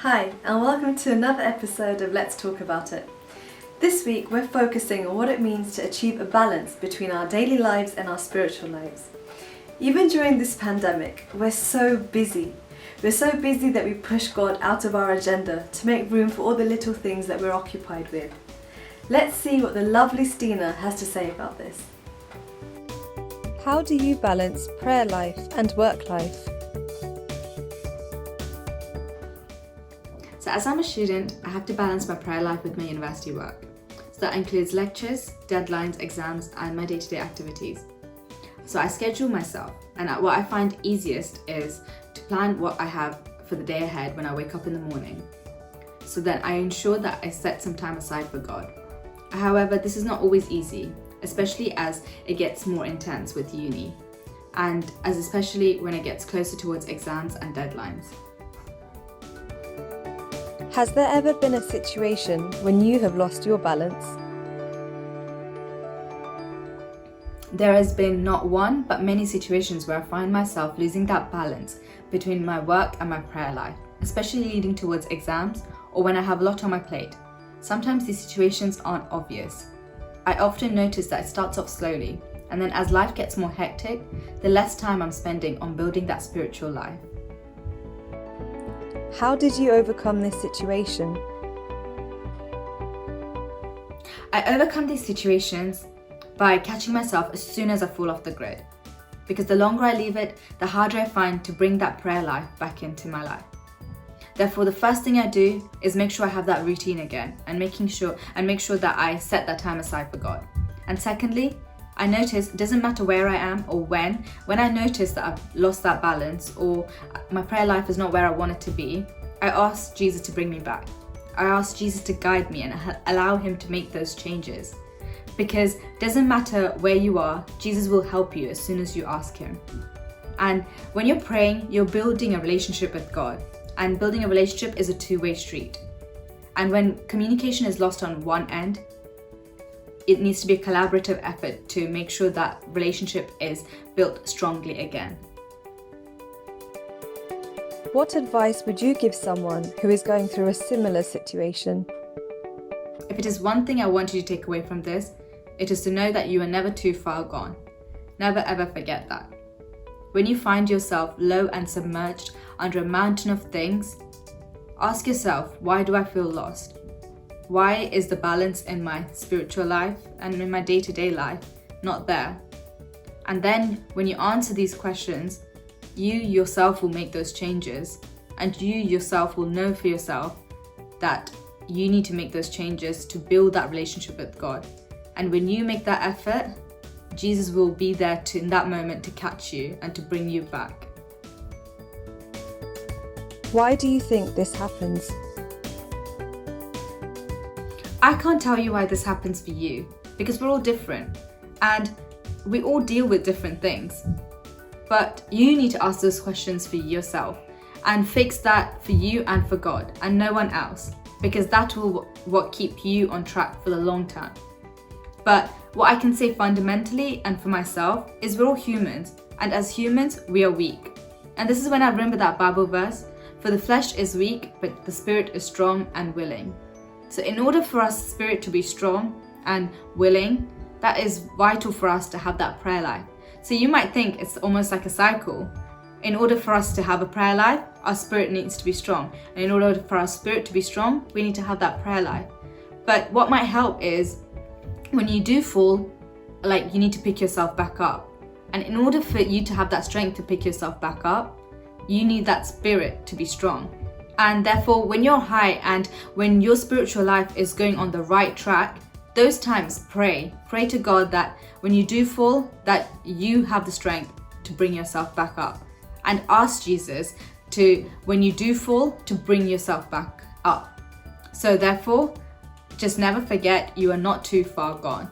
Hi, and welcome to another episode of Let's Talk About It. This week we're focusing on what it means to achieve a balance between our daily lives and our spiritual lives. Even during this pandemic, we're so busy. We're so busy that we push God out of our agenda to make room for all the little things that we're occupied with. Let's see what the lovely Stina has to say about this. How do you balance prayer life and work life? So as I'm a student, I have to balance my prayer life with my university work. So that includes lectures, deadlines, exams, and my day-to-day activities. So I schedule myself, and what I find easiest is to plan what I have for the day ahead when I wake up in the morning. So then I ensure that I set some time aside for God. However, this is not always easy, especially as it gets more intense with uni, and especially when it gets closer towards exams and deadlines. Has there ever been a situation when you have lost your balance? There has been not one, but many situations where I find myself losing that balance between my work and my prayer life, especially leading towards exams or when I have a lot on my plate. Sometimes these situations aren't obvious. I often notice that it starts off slowly, and then as life gets more hectic, the less time I'm spending on building that spiritual life. How did you overcome this situation? I overcome these situations by catching myself as soon as I fall off the grid. Because the longer I leave it, the harder I find to bring that prayer life back into my life. Therefore, the first thing I do is make sure I have that routine again and make sure that I set that time aside for God. And secondly, I notice it doesn't matter where I am or when I notice that I've lost that balance or my prayer life is not where I want it to be, I ask Jesus to bring me back. I ask Jesus to guide me and allow him to make those changes. Because it doesn't matter where you are, Jesus will help you as soon as you ask him. And when you're praying, you're building a relationship with God. And building a relationship is a two-way street. And when communication is lost on one end, it needs to be a collaborative effort to make sure that relationship is built strongly again. What advice would you give someone who is going through a similar situation? If it is one thing I want you to take away from this, it is to know that you are never too far gone. Never ever forget that. When you find yourself low and submerged under a mountain of things, ask yourself, why do I feel lost? Why is the balance in my spiritual life and in my day-to-day life not there? And then when you answer these questions, you yourself will make those changes, and you yourself will know for yourself that you need to make those changes to build that relationship with God. And when you make that effort, Jesus will be there in that moment to catch you and to bring you back. Why do you think this happens? I can't tell you why this happens for you, because we're all different and we all deal with different things. But you need to ask those questions for yourself and fix that for you and for God and no one else, because that will what keep you on track for the long term. But what I can say fundamentally and for myself is we're all humans, and as humans we are weak. And this is when I remember that Bible verse, for the flesh is weak but the spirit is strong and willing. So in order for our spirit to be strong and willing, that is vital for us to have that prayer life. So you might think it's almost like a cycle. In order for us to have a prayer life, our spirit needs to be strong. And in order for our spirit to be strong, we need to have that prayer life. But what might help is when you do fall, you need to pick yourself back up. And in order for you to have that strength to pick yourself back up, you need that spirit to be strong. And therefore, when you're high and when your spiritual life is going on the right track, those times pray to God that when you do fall, that you have the strength to bring yourself back up. And ask Jesus to, when you do fall, to bring yourself back up. So therefore, just never forget you are not too far gone.